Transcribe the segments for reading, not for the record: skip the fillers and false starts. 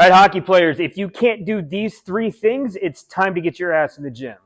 All right, hockey players, if you can't do these three things, it's time to get your ass in the gym.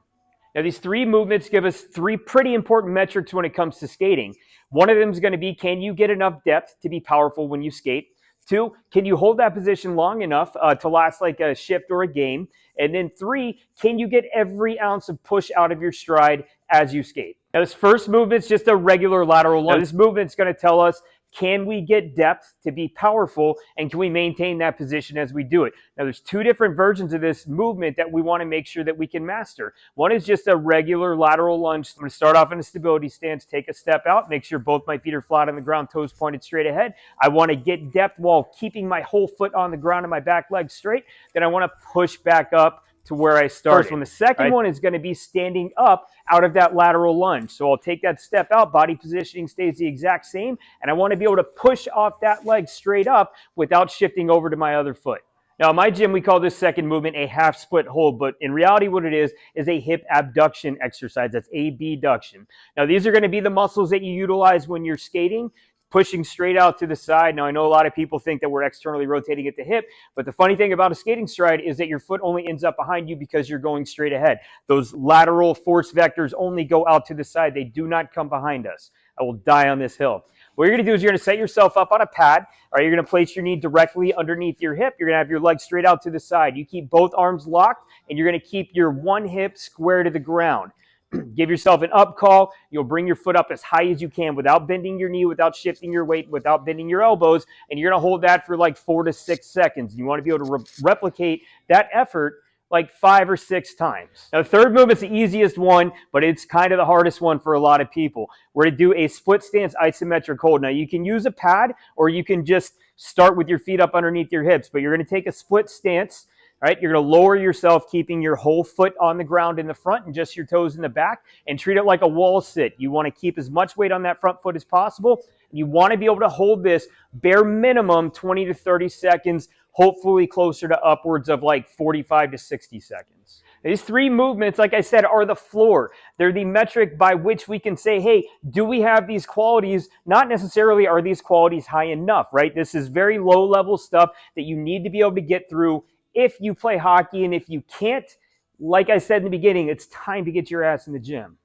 Now, these three movements give us three pretty important metrics when it comes to skating. One of them is going to be, can you get enough depth to be powerful when you skate? Two, can you hold that position long enough to last like a shift or a game? And then three, can you get every ounce of push out of your stride as you skate? Now, this first movement is just a regular lateral lunge. Now, this movement is going to tell us, can we get depth to be powerful, and can we maintain that position as we do it? Now, there's two different versions of this movement that we want to make sure that we can master. One is just a regular lateral lunge. I'm going to start off in a stability stance, take a step out, make sure both my feet are flat on the ground, toes pointed straight ahead. I want to get depth while keeping my whole foot on the ground and my back leg straight. Then I want to push back up to where I started. First one. The second one is going to be standing up out of that lateral lunge. So I'll take that step out, body positioning stays the exact same, and I want to be able to push off that leg straight up without shifting over to my other foot. Now, in my gym, we call this second movement a half split hold, but in reality, what it is a hip abduction exercise. That's abduction. Now, these are going to be the muscles that you utilize when you're skating, pushing straight out to the side. Now, I know a lot of people think that we're externally rotating at the hip, but the funny thing about a skating stride is that your foot only ends up behind you because you're going straight ahead. Those lateral force vectors only go out to the side. They do not come behind us. I will die on this hill. What you're going to do is you're going to set yourself up on a pad. All right, you're going to place your knee directly underneath your hip. You're going to have your leg straight out to the side. You keep both arms locked, and you're going to keep your one hip square to the ground. Give yourself an up call. You'll bring your foot up as high as you can without bending your knee, without shifting your weight, without bending your elbows, and you're going to hold that for like 4 to 6 seconds. You want to be able to replicate that effort like 5 or 6 times. Now, the third movement's the easiest one, but it's kind of the hardest one for a lot of people. We're going to do a split stance isometric hold. Now, you can use a pad, or you can just start with your feet up underneath your hips, but you're going to take a split stance. All right, you're going to lower yourself, keeping your whole foot on the ground in the front and just your toes in the back, and treat it like a wall sit. You want to keep as much weight on that front foot as possible. You want to be able to hold this bare minimum 20 to 30 seconds, hopefully closer to upwards of like 45 to 60 seconds. These three movements, like I said, are the floor. They're the metric by which we can say, hey, do we have these qualities? Not necessarily are these qualities high enough, right? This is very low-level stuff that you need to be able to get through if you play hockey. And if you can't, like I said in the beginning, it's time to get your ass in the gym.